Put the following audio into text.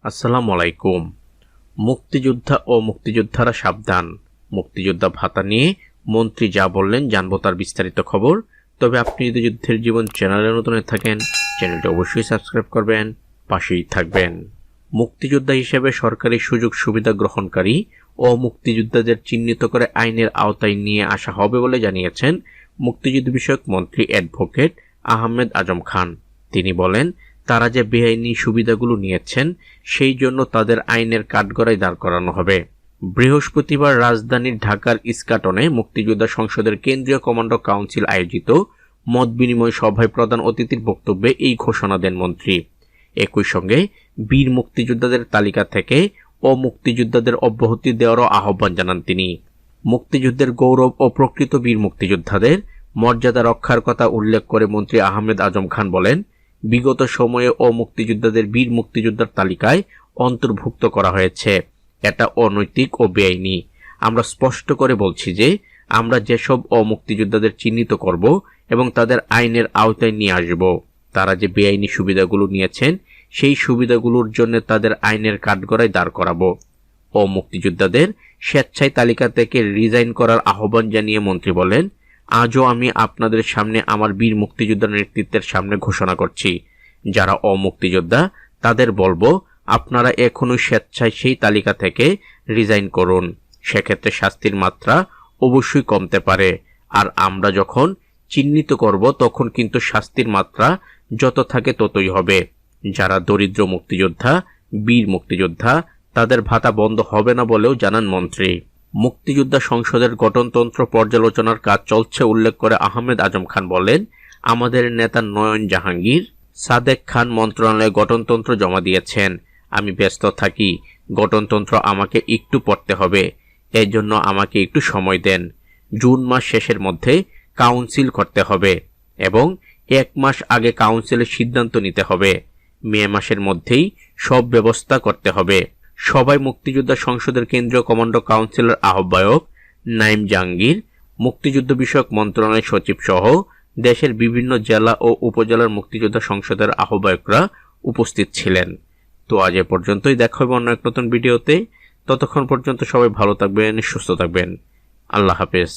আসসালামু আলাইকুম। মুক্তিযোদ্ধা ও মুক্তিযোদ্ধারা সাবধান। মুক্তিযোদ্ধা ভাতা নিয়ে মন্ত্রী যা বললেন জানবো তার বিস্তারিত খবর। তবে আপনি যদি যুদ্ধের জীবন চ্যানেলে নতুন হয়ে থাকেন, চ্যানেলটি অবশ্যই সাবস্ক্রাইব করবেন, পাশেই থাকবেন। মুক্তিযোদ্ধা হিসেবে সরকারি সুযোগ সুবিধা গ্রহণকারী ও মুক্তিযোদ্ধাদের চিহ্নিত করে আইনের আওতায় নিয়ে আসা হবে বলে জানিয়েছেন মুক্তিযুদ্ধ বিষয়ক মন্ত্রী অ্যাডভোকেট আহমেদ আজম খান। তিনি বলেন, তারা যে বেআইনি সুবিধাগুলো নিয়েছেন সেই জন্য তাদের আইনের কাঠগড়ায় দাঁড় করানো হবে। বৃহস্পতিবার রাজধানীর ঢাকার ইস্কাটনে মুক্তিযোদ্ধা সংসদের কেন্দ্রীয় কমান্ডো কাউন্সিল আয়োজিত মত বিনিময় সভায় প্রধান অতিথির বক্তব্যে এই ঘোষণা দেন মন্ত্রী। একই সঙ্গে বীর মুক্তিযোদ্ধাদের তালিকা থেকে মুক্তিযোদ্ধাদের অব্যাহতি দেওয়ারও আহ্বান জানান তিনি। মুক্তিযুদ্ধের গৌরব ও প্রকৃত বীর মুক্তিযোদ্ধাদের মর্যাদা রক্ষার কথা উল্লেখ করে মন্ত্রী আহমেদ আজম খান বলেন, বিগত সময়ে মুক্তিযোদ্ধাদের বীর মুক্তিযোদ্ধার তালিকায় অন্তর্ভুক্ত করা হয়েছে। এটা অনৈতিক ও বেআইনি। আমরা স্পষ্ট করে বলছি যে আমরা যেসব মুক্তিযোদ্ধাদের চিহ্নিত করব এবং তাদের আইনের আওতায় নিয়ে আসব, তারা যে বেআইনি সুবিধাগুলো নিয়েছেন সেই সুবিধাগুলোর জন্য তাদের আইনের কাঠগড়ায় দাঁড় করাবো। মুক্তিযোদ্ধাদের স্বেচ্ছায় তালিকা থেকে রিজাইন করার আহ্বান জানিয়ে মন্ত্রী বলেন, আজও আমি আপনাদের সামনে আমার বীর মুক্তিযোদ্ধা নেতৃত্বের সামনে ঘোষণা করছি, যারা মুক্তিযোদ্ধা তাদের বলবো, আপনারা এখনই স্বেচ্ছায় সেই তালিকা থেকে রিজাইন করুন। সেক্ষেত্রে শাস্তির মাত্রা অবশ্যই কমতে পারে। আর আমরা যখন চিহ্নিত করব তখন কিন্তু শাস্তির মাত্রা যত থাকে ততই হবে। যারা দরিদ্র মুক্তিযোদ্ধা, বীর মুক্তিযোদ্ধা, তাদের ভাতা বন্ধ হবে না বলেও জানান মন্ত্রী। মুক্তিযোদ্ধা সংসদের গঠনতন্ত্র পর্যালোচনার কাজ চলছে উল্লেখ করে আহমেদ আজম খান বলেন, আমাদের নেতা নয়ন জাহাঙ্গীর সাদেক খান মন্ত্রণালয়ে গঠনতন্ত্র জমা দিয়েছেন। আমি ব্যস্ত থাকি, গঠনতন্ত্র আমাকে একটু পড়তে হবে, এর জন্য আমাকে একটু সময় দেন। জুন মাস শেষের মধ্যে কাউন্সিল করতে হবে এবং 1 মাস আগে কাউন্সিলের সিদ্ধান্ত নিতে হবে। মে মাসের মধ্যেই সব ব্যবস্থা করতে হবে। সবাই মুক্তিযোদ্ধা সংসদের কেন্দ্রীয় কমান্ডো কাউন্সিলের আহ্বায়ক নাইম জাহাঙ্গীর, মুক্তিযুদ্ধ বিষয়ক মন্ত্রণালয়ের সচিব সহ দেশের বিভিন্ন জেলা ও উপজেলার মুক্তিযোদ্ধা সংসদের আহ্বায়করা উপস্থিত ছিলেন। তো আজ এ পর্যন্তই, দেখা হবে অন্য এক নতুন ভিডিওতে। ততক্ষণ পর্যন্ত সবাই ভালো থাকবেন, সুস্থ থাকবেন। আল্লাহ হাফেজ।